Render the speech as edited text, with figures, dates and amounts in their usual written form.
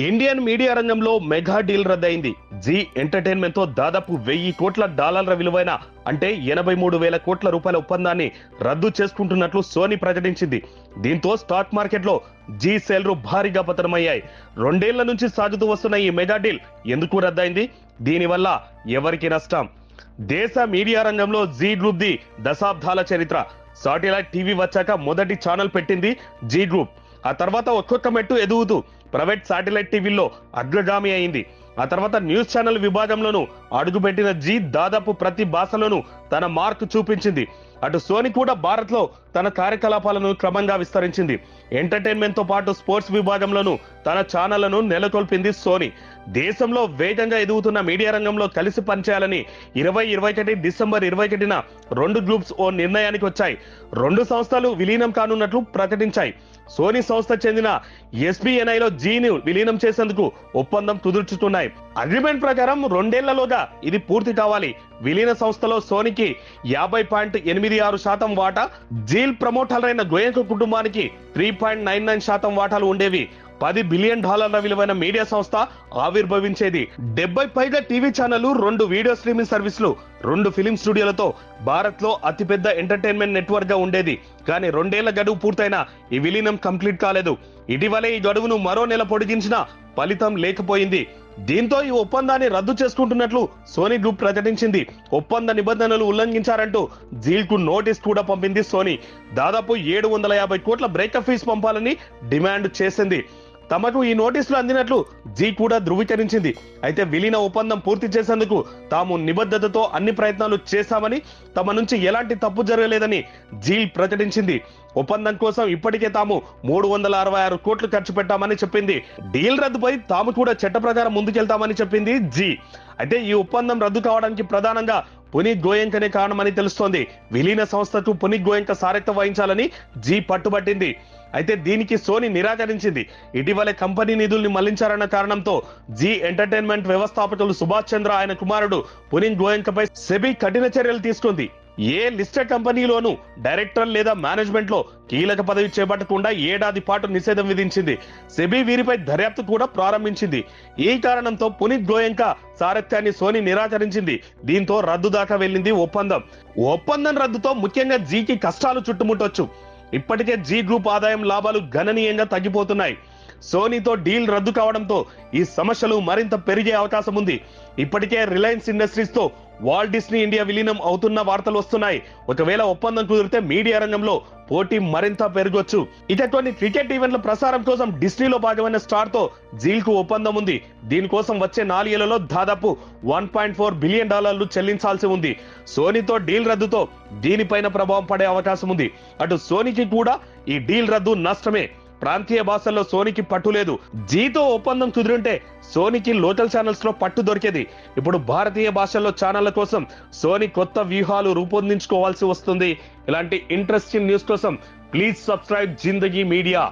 Indian media రంగంలో mega deal రద్దయింది. G entertainment తో దాదాపు $1,000 కోట్ల విలువైన అంటే 83,000 కోట్ల రూపాయల ఒప్పందాన్ని రద్దు చేసుకుంటున్నట్లు సోనీ ప్రకటించింది. దీంతో స్టాక్ మార్కెట్ లో జీ షేర్లు భారీగా పతనమయ్యాయి. 2 ఏళ్ల నుంచి సాగుతూ వస్తున్న ఈ మెగా డీల్ ఎందుకు రద్దయింది? దీనివల్ల ఎవరికి నష్టం? దేశ మీడియా రంగంలో జీ గ్రూప్ ది దశాబ్దాల చరిత్ర. సాటిలైట్ టీవీ వచ్చాక మొదటి ఛానల్ పెట్టింది జీ గ్రూప్. ఆ తర్వాత ఒక్కొక్క మెట్టు ఎదుగుతూ ప్రైవేట్ శాటిలైట్ టీవీల్లో అగ్రగామి అయింది. ఆ తర్వాత న్యూస్ ఛానల్ విభాగంలోనూ అడుగుపెట్టిన జీ దాదాపు ప్రతి భాషలోనూ తన మార్కు చూపించింది. అటు సోనీ కూడా భారత్ లో తన కార్యకలాపాలను క్రమంగా విస్తరించింది. ఎంటర్టైన్మెంట్ తో పాటు స్పోర్ట్స్ విభాగంలోనూ తన ఛానళ్లను నెలకొల్పింది సోనీ. దేశంలో వేగంగా ఎదుగుతున్న మీడియా రంగంలో కలిసి పనిచేయాలని 2021 డిసెంబర్ 21న 2 గ్రూప్స్ ఓ నిర్ణయానికి వచ్చాయి. 2 సంస్థలు విలీనం కానున్నట్లు ప్రకటించాయి. సోనీ సంస్థ చెందిన ఎస్బిఎన్ఐలో జీని విలీనం చేసేందుకు ఒప్పందం కుదుర్చుతున్నాయి. అగ్రిమెంట్ ప్రకారం 2 ఏళ్లలోగా ఇది పూర్తి కావాలి. విలీన సంస్థలో సోనీకి 50.86% వాటా, జీల్ ప్రమోటర్లైన గోయంక కుటుంబానికి 3.99% వాటాలు ఉండేవి. $10 బిలియన్ విలువైన మీడియా సంస్థ ఆవిర్భవించేది. 70 పైగా టీవీ ఛానళ్లు, 2 వీడియో స్ట్రీమింగ్ సర్వీసులు, 2 ఫిలిం స్టూడియోలతో భారత్ లో అతిపెద్ద ఎంటర్టైన్మెంట్ నెట్వర్క్ గా ఉండేది. కానీ 2 ఏళ్ల గడువు పూర్తయినా ఈ విలీనం కంప్లీట్ కాలేదు. ఇటీవలే ఈ గడువును మరో నెల పొడిగించినా ఫలితం లేకపోయింది. దీంతో ఈ ఒప్పందాన్ని రద్దు చేసుకుంటున్నట్లు సోనీ గ్రూప్ ప్రకటించింది. ఒప్పంద నిబంధనలు ఉల్లంఘించారంటూ జీల్ కు నోటీస్ కూడా పంపింది సోనీ. దాదాపు 750 కోట్ల బ్రేకప్ ఫీజు పంపాలని డిమాండ్ చేసింది. తమకు ఈ నోటీసులు అందినట్లు జీ కూడా ధృవీకరించింది. అయితే విలీన ఒప్పందం పూర్తి చేసేందుకు తాము నిబద్ధతతో అన్ని ప్రయత్నాలు చేశామని, తమ నుంచి ఎలాంటి తప్పు జరగలేదని జీల్ ప్రకటించింది. ఒప్పందం కోసం ఇప్పటికే తాము 366 కోట్లు ఖర్చు పెట్టామని చెప్పింది. డీల్ రద్దుపై తాము కూడా చట్ట ప్రకారం ముందుకెళ్తామని చెప్పింది జీ. అయితే ఈ ఒప్పందం రద్దు కావడానికి ప్రధానంగా పునీత్ గోయంకనే కారణమని తెలుస్తోంది. విలీన సంస్థకు పునీత్ గోయంక సారథ్యం వహించాలని జీ పట్టుబట్టింది. అయితే దీనికి సోనీ నిరాకరించింది. ఇటీవలే కంపెనీ నిధుల్ని మళ్లించారన్న కారణంతో జీ ఎంటర్టైన్మెంట్ వ్యవస్థాపకులు సుభాష్ చంద్ర, ఆయన కుమారుడు పునీత్ గోయంకపై సెబీ కఠిన చర్యలు తీసుకుంది. ఏ లిస్టెడ్ కంపెనీలోనూ డైరెక్టర్ లేదా మేనేజ్మెంట్ లో కీలక పదవి చేపట్టకుండా ఏడాది పాటు నిషేధం విధించింది. సెబీ వీరిపై దర్యాప్తు కూడా ప్రారంభించింది. ఈ కారణంతో పునీత్ గోయంక సారథ్యాన్ని సోనీ నిరాకరించింది. దీంతో రద్దు దాకా వెళ్ళింది ఒప్పందం రద్దుతో ముఖ్యంగా జీకి కష్టాలు చుట్టుముట్టొచ్చు. ఇప్పటికే జీ గ్రూప్ ఆదాయం, లాభాలు గణనీయంగా తగ్గిపోతున్నాయి. సోనీతో డీల్ రద్దు కావడంతో ఈ సమస్యలు మరింత పెరిగే అవకాశం ఉంది. ఇప్పటికే రిలయన్స్ ఇండస్ట్రీస్ తో వాల్ట్ డిస్నీ ఇండియా విలీనం అవుతున్న వార్తలు వస్తున్నాయి. ఒకవేళ ఒప్పందం కుదిరితే మీడియా రంగంలో పోటీ మరింత పెరగొచ్చు. ఇక కొన్ని క్రికెట్ ఈవెంట్ల ప్రసారం కోసం డిస్నీలో భాగమైన స్టార్ తో జీల్ కు ఒప్పందం ఉంది. దీనికోసం వచ్చే 4 ఏళ్లలో దాదాపు $1.4 బిలియన్ చెల్లించాల్సి ఉంది. సోనీతో డీల్ రద్దుతో దీనిపైన ప్రభావం పడే అవకాశం ఉంది. అటు సోనీకి కూడా ఈ డీల్ రద్దు నష్టమే. ప్రాంతీయ భాషల్లో సోనీకి పట్టు లేదు. జీతో ఒప్పందం కుదిరుంటే సోనీకి లోకల్ ఛానల్స్ లో పట్టు దొరికేది. ఇప్పుడు భారతీయ భాషల్లో ఛానళ్ల కోసం సోనీ కొత్త వ్యూహాలు రూపొందించుకోవాల్సి వస్తుంది. ఇలాంటి ఇంట్రెస్టింగ్ న్యూస్ కోసం ప్లీజ్ సబ్స్క్రైబ్ జిందగీ మీడియా.